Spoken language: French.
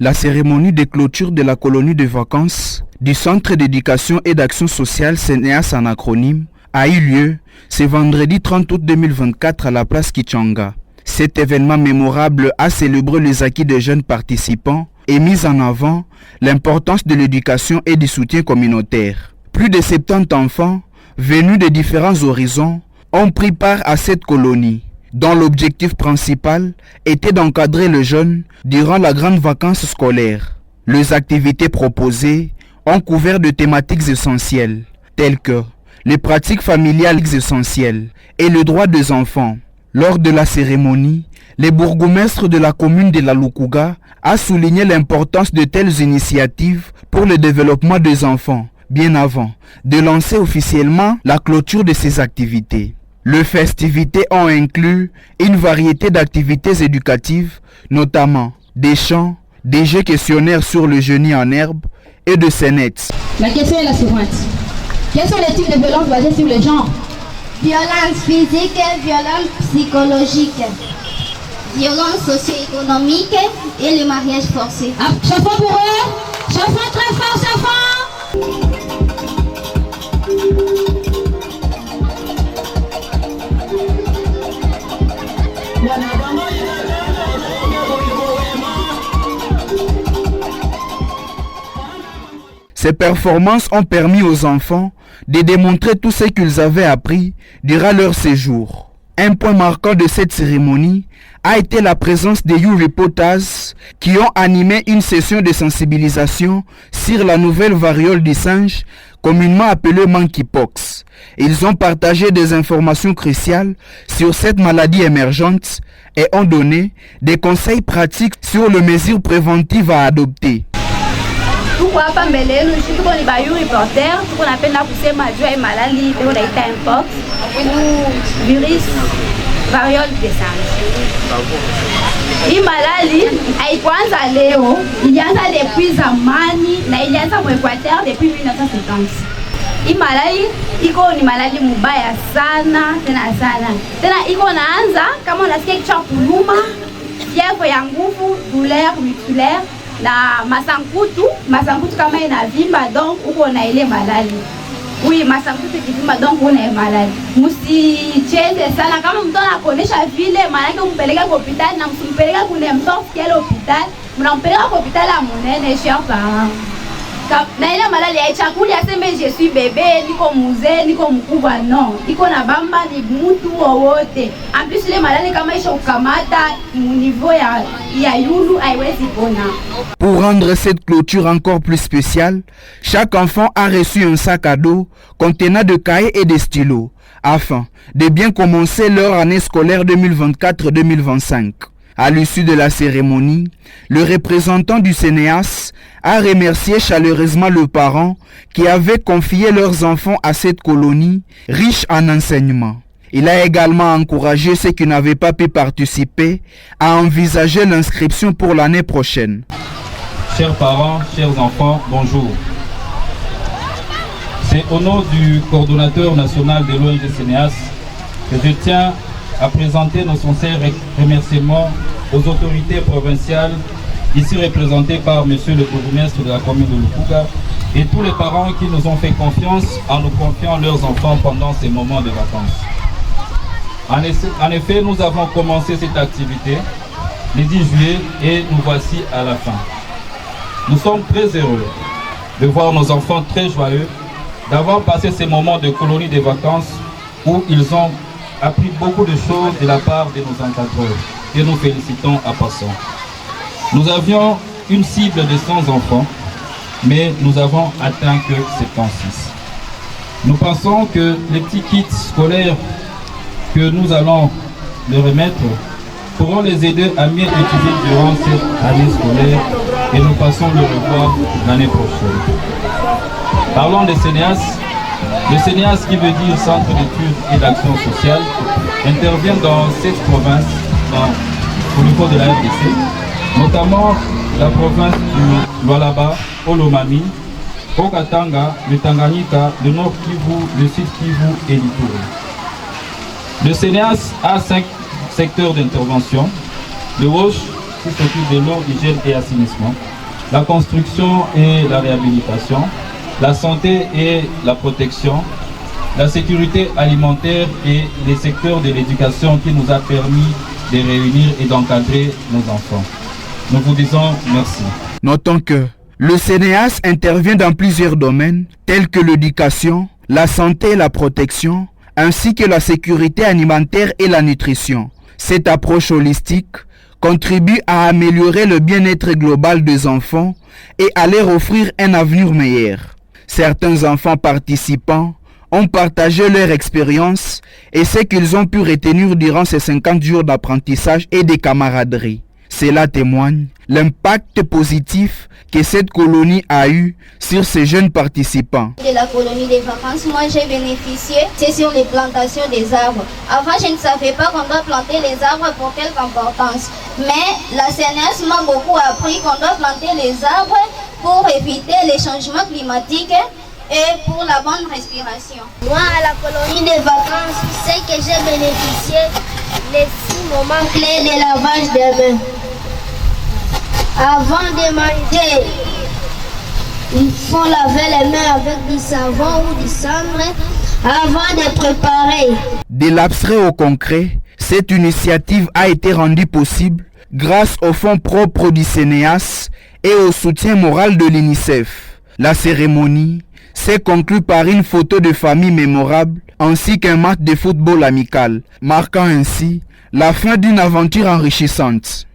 La cérémonie de clôture de la colonie de vacances du Centre d'éducation et d'action sociale CNEAS en acronyme a eu lieu ce vendredi 30 août 2024 à la place Kichanga. Cet événement mémorable a célébré les acquis des jeunes participants et mis en avant l'importance de l'éducation et du soutien communautaire. Plus de 70 enfants venus de différents horizons ont pris part à cette colonie, dont l'objectif principal était d'encadrer les jeunes durant la grande vacance scolaire. Les activités proposées ont couvert de thématiques essentielles, telles que les pratiques familiales essentielles et le droit des enfants. Lors de la cérémonie, le bourgmestre de la commune de la Lukuga a souligné l'importance de telles initiatives pour le développement des enfants, bien avant de lancer officiellement la clôture de ces activités. Les festivités ont inclus une variété d'activités éducatives, notamment des chants, des jeux questionnaires sur le génie en herbe et de scénettes. La question est la suivante. Quels sont les types de violences basées sur le genre? Violence physique, violence psychologique, violence socio-économique et le mariage forcé. Ah, chanson pour eux, chanson très fort, chanson. Ces performances ont permis aux enfants de démontrer tout ce qu'ils avaient appris durant leur séjour. Un point marquant de cette cérémonie a été la présence des youth reporters qui ont animé une session de sensibilisation sur la nouvelle variole du singe, communément appelée monkeypox. Ils ont partagé des informations cruciales sur cette maladie émergente et ont donné des conseils pratiques sur les mesures préventives à adopter. Pourquoi hapa mbele yenu tuko ni bayu reporter, tuko napenda kusema juu ya malali ndio inaita mpox, virus variole des singes. Hii malali haikuanza leo, ilianza depuis zamani na ilianza mu Equateur depuis 1950. Hii malali ni malali mubaya sana, tena iko naanza kama unasikia kichwa kuluma, fièvre ya nguvu, douleur musculaire na masankutu kama inavimba, donc uko na ile malali. Oui, masankutu ikivimba donc uko na malali. Msicheze sana, kama mtu anakonesha vile maana umpeleka kwa hospitali na msimpeleka kule mtoto kile hospitali, mnampeleka kwa hospitali ya munene chers parents. Na ile malali ya chakula aseme je suis bébé, niko mzee, niko mkubwa, non. Iko na bamba ni mtu wowote. En plus ile malali kama isho kukamata niveau ya yulu haiwezi pona. Pour rendre cette clôture encore plus spéciale, chaque enfant a reçu un sac à dos contenant de cahiers et de stylos afin de bien commencer leur année scolaire 2024-2025. À l'issue de la cérémonie, le représentant du CNEAS a remercié chaleureusement les parents qui avaient confié leurs enfants à cette colonie riche en enseignements. Il a également encouragé ceux qui n'avaient pas pu participer à envisager l'inscription pour l'année prochaine. Chers parents, chers enfants, bonjour. C'est au nom du coordonnateur national de l'ONG CNEAS que je tiens à présenter nos sincères remerciements aux autorités provinciales, ici représentées par Monsieur le bourgmestre de la commune de Lukuga, et tous les parents qui nous ont fait confiance en nous confiant leurs enfants pendant ces moments de vacances. En effet, nous avons commencé cette activité le 10 juillet et nous voici à la fin. Nous sommes très heureux de voir nos enfants très joyeux, d'avoir passé ces moments de colonie de vacances où ils ont appris beaucoup de choses de la part de nos encadreurs et nous félicitons à passant. Nous avions une cible de 100 enfants, mais nous avons atteint que 76. Nous pensons que les petits kits scolaires que nous allons leur remettre pourront les aider à mieux étudier durant cette année scolaire et nous passons le revoir l'année prochaine. Parlons des CNEAS. Le CNEAS, qui veut dire Centre d'études et d'action sociale, intervient dans 7 provinces au niveau de la RDC, notamment la province du Lualaba, Olomami, Okatanga, le Tanganyika, le Nord Kivu, le Sud Kivu et l'Ituri. Le CNEAS a 5 secteurs d'intervention. Le WOSH, qui s'occupe de l'eau, hygiène et assainissement. la construction et la réhabilitation, la santé et la protection, la sécurité alimentaire et les secteurs de l'éducation qui nous a permis de réunir et d'encadrer nos enfants. Nous vous disons merci. Notons que le CNEAS intervient dans plusieurs domaines tels que l'éducation, la santé et la protection, ainsi que la sécurité alimentaire et la nutrition. Cette approche holistique contribue à améliorer le bien-être global des enfants et à leur offrir un avenir meilleur. Certains enfants participants ont partagé leur expérience et ce qu'ils ont pu retenir durant ces 50 jours d'apprentissage et de camaraderie. Cela témoigne l'impact positif que cette colonie a eu sur ces jeunes participants. De la colonie des vacances, moi j'ai bénéficié, c'est sur les plantations des arbres. Avant, je ne savais pas qu'on doit planter les arbres pour quelque importance. Mais la CNEAS m'a beaucoup appris qu'on doit planter les arbres pour éviter les changements climatiques et pour la bonne respiration. Moi, à la colonie des vacances, c'est que j'ai bénéficié les 6 moments clés de lavage des mains. Avant de manger, il faut laver les mains avec du savon ou du cendre avant de préparer. De l'abstrait au concret, cette initiative a été rendue possible grâce aux fonds propres du CNEAS et au soutien moral de l'UNICEF. La cérémonie s'est conclue par une photo de famille mémorable ainsi qu'un match de football amical, marquant ainsi la fin d'une aventure enrichissante.